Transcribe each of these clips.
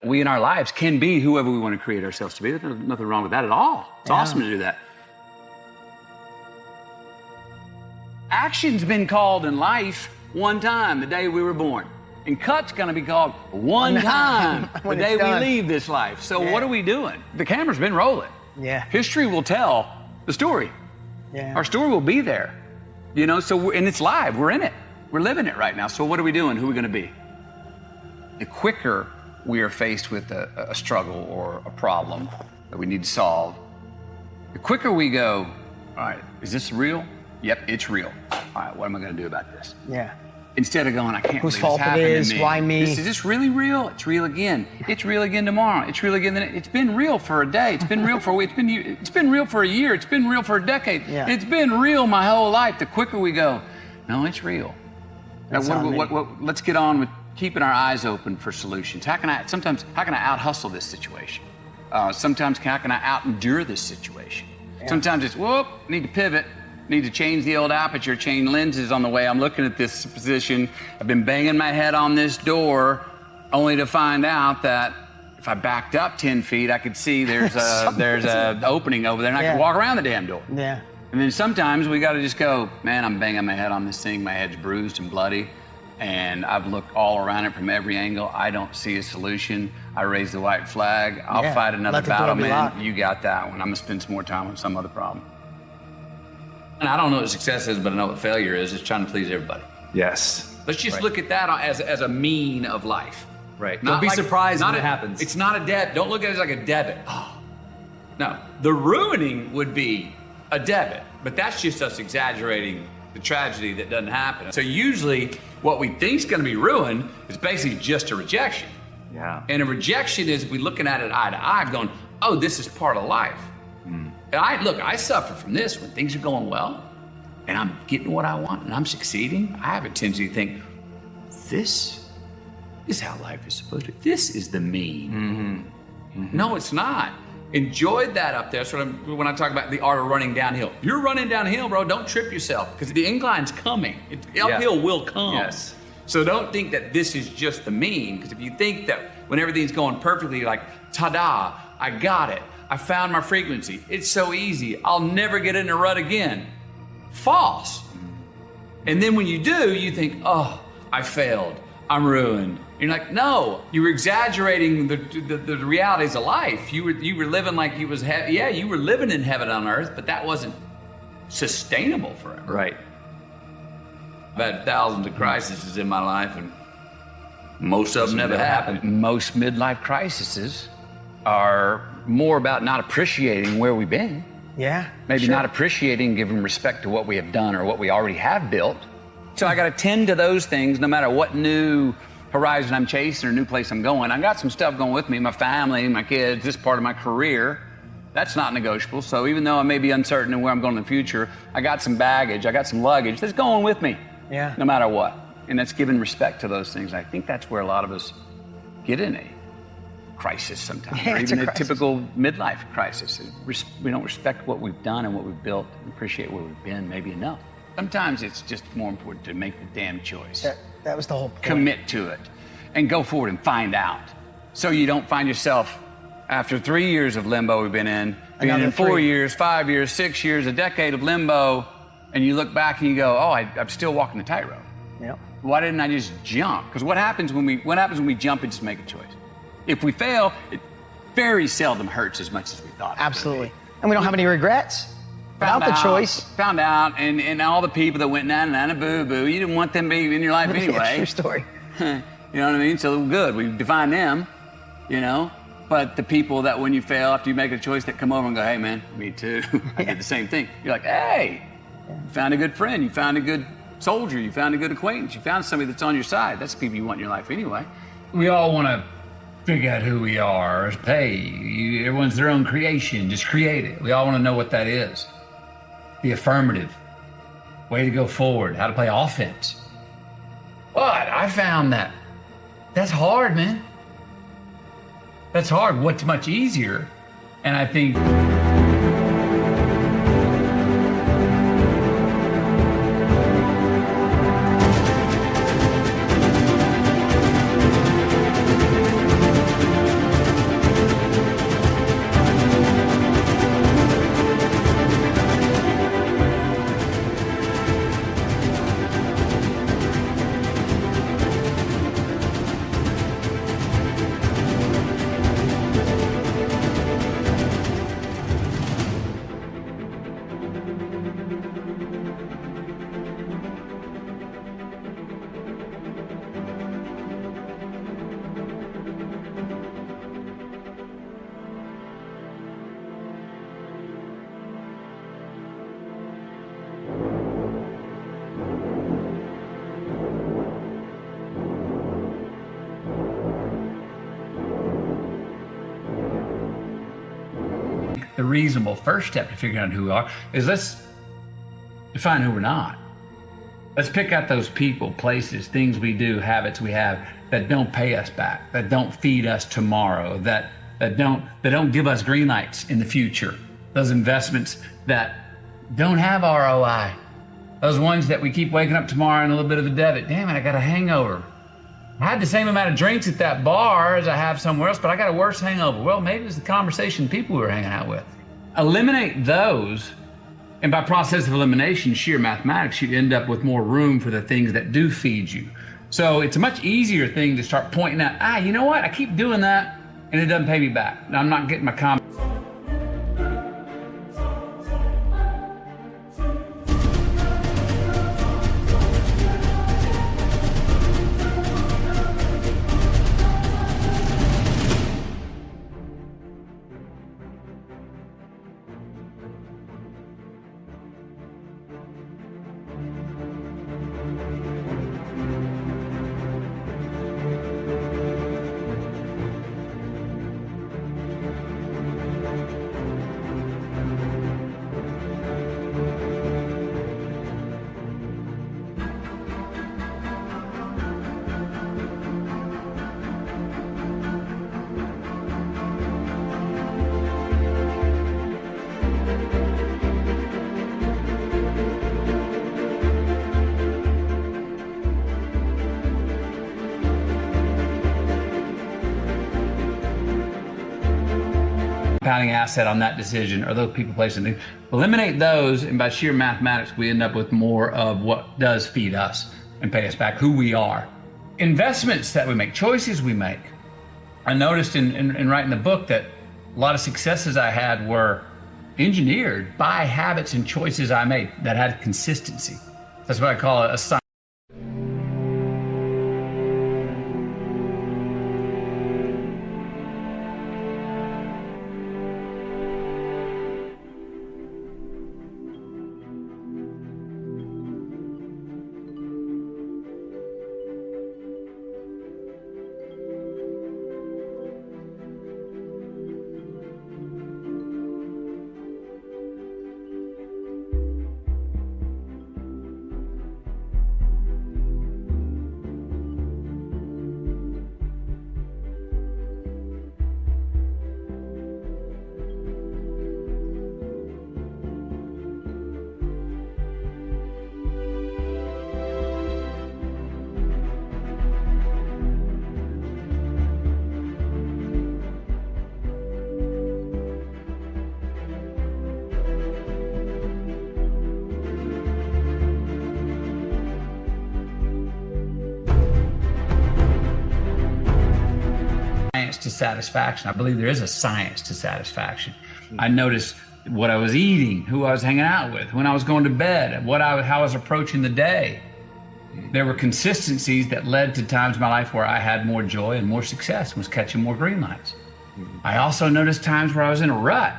We in our lives can be whoever we want to create ourselves to be. There's nothing wrong with that at all. It's awesome to do that. Action's been called in life one time, the day we were born. And cut's gonna be called one time, the day we leave this life. So what are we doing? The camera's been rolling. Yeah. History will tell the story. Yeah. Our story will be there. You know, so and it's live, we're in it. We're living it right now. So what are we doing? Who are we gonna be? The quicker we are faced with a struggle or a problem that we need to solve, the quicker we go, all right, is this real? Yep, it's real. All right, what am I gonna do about this? Yeah. Instead of going, I can't Whose believe fault this it happened is, to me. why me? Is this really real? It's real again. It's real again tomorrow. It's real again. It's been real for a day. It's been real for a week. It's been real for a year. It's been real for a decade. Yeah. It's been real my whole life. The quicker we go, no, it's real. Now, let's get on with keeping our eyes open for solutions. How can I out-hustle this situation? Sometimes how can I out-endure this situation? Yeah. Sometimes it's, whoop, need to pivot. Need to change the old aperture, change lenses on the way I'm looking at this position. I've been banging my head on this door only to find out that if I backed up 10 feet, I could see there's a opening over there and I could walk around the damn door. Yeah. And then sometimes we got to just go, man, I'm banging my head on this thing. My head's bruised and bloody. And I've looked all around it from every angle. I don't see a solution. I raise the white flag. I'll fight another battle, man. You got that one. I'm going to spend some more time on some other problem. And I don't know what success is, but I know what failure is. It's trying to please everybody. Yes. Let's just look at that as a mean of life. Right. Don't be surprised when it happens. It's not a debt. Don't look at it as like a debit. Oh. No. The ruining would be a debit, but that's just us exaggerating the tragedy that doesn't happen. So usually what we think is going to be ruined is basically just a rejection. Yeah. And a rejection is we looking at it eye to eye going, oh, this is part of life. And I suffer from this when things are going well and I'm getting what I want and I'm succeeding. I have a tendency to think, this is how life is supposed to be. This is the mean. Mm-hmm. Mm-hmm. No, it's not. Enjoyed that up there. So when I talk about the art of running downhill, you're running downhill, bro. Don't trip yourself because the incline's coming. Uphill will come. Yes. So don't think that this is just the mean, because if you think that when everything's going perfectly, you're like, ta-da, I got it. I found my frequency. It's so easy. I'll never get in a rut again. False. And then when you do, you think, oh, I failed. I'm ruined. You're like, no, you were exaggerating the realities of life. You were living like you were living in heaven on earth, but that wasn't sustainable forever. Right. I've had thousands of crises in my life, and most of them never happened. Most midlife crises are more about not appreciating where we've been. Yeah. Maybe not appreciating, giving respect to what we have done or what we already have built. So I got to tend to those things no matter what new horizon I'm chasing or new place I'm going. I got some stuff going with me, my family, my kids, this part of my career. That's not negotiable. So even though I may be uncertain in where I'm going in the future, I got some baggage, I got some luggage that's going with me. Yeah. No matter what. And that's giving respect to those things. I think that's where a lot of us get in a crisis sometimes, or even a typical midlife crisis. We don't respect what we've done and what we've built, and appreciate where we've been maybe enough. Sometimes it's just more important to make the damn choice. That was the whole point. Commit to it and go forward and find out. So you don't find yourself, after 3 years of limbo we've been in, being in 4 years, 5 years, 6 years, a decade of limbo, and you look back and you go, oh, I'm still walking the tightrope. Yep. Why didn't I just jump? Because what happens when we jump and just make a choice? If we fail, it very seldom hurts as much as we thought. Absolutely. And we don't have any regrets. Without the choice. Found out, and all the people that went na boo boo, you didn't want them to be in your life anyway. True story. You know what I mean? So good, we define them, you know. But the people that when you fail after you make a choice that come over and go, hey man, me too. I did the same thing. You're like, hey, you found a good friend, you found a good soldier, you found a good acquaintance, you found somebody that's on your side. That's the people you want in your life anyway. We all want to figure out who we are. Hey, everyone's their own creation. Just create it. We all want to know what that is. The affirmative. Way to go forward. How to play offense. But I found that's hard, man. That's hard. What's much easier? And I think the reasonable first step to figuring out who we are is let's define who we're not. Let's pick out those people, places, things we do, habits we have that don't pay us back, that don't feed us tomorrow, that don't give us green lights in the future. Those investments that don't have ROI. Those ones that we keep waking up tomorrow and a little bit of a debit. Damn it, I got a hangover. I had the same amount of drinks at that bar as I have somewhere else, but I got a worse hangover. Well, maybe it was the conversation people we were hanging out with. Eliminate those, and by process of elimination, sheer mathematics, you end up with more room for the things that do feed you. So it's a much easier thing to start pointing out, you know what? I keep doing that and it doesn't pay me back. I'm not getting my comment. Compounding asset on that decision or those people, places, and things. Eliminate those, and by sheer mathematics, we end up with more of what does feed us and pay us back, who we are. Investments that we make, choices we make. I noticed in writing the book that a lot of successes I had were engineered by habits and choices I made that had consistency. That's what I call a science. To satisfaction. I believe there is a science to satisfaction. I noticed what I was eating, who I was hanging out with, when I was going to bed, how I was approaching the day. There were consistencies that led to times in my life where I had more joy and more success and was catching more green lights. I also noticed times where I was in a rut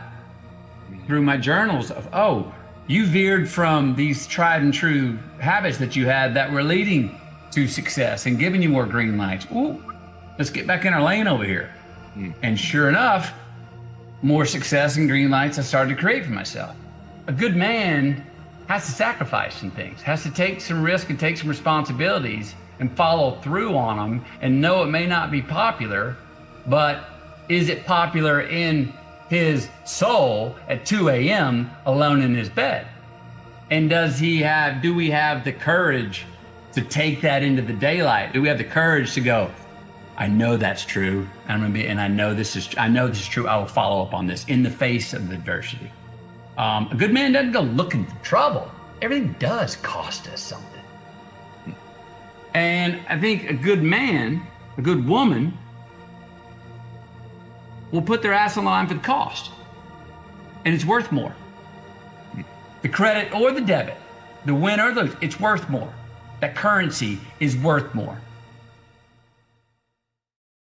through my journals of, you veered from these tried and true habits that you had that were leading to success and giving you more green lights. Ooh, let's get back in our lane over here. And sure enough, more success and green lights I started to create for myself. A good man has to sacrifice some things, has to take some risk and take some responsibilities and follow through on them and know it may not be popular, but is it popular in his soul at 2 a.m. alone in his bed? And do we have the courage to take that into the daylight? Do we have the courage to go, I know that's true, and I know this is true. I will follow up on this in the face of adversity. A good man doesn't go looking for trouble. Everything does cost us something. And I think a good man, a good woman, will put their ass on the line for the cost, and it's worth more. The credit or the debit, the win or the lose, it's worth more. That currency is worth more.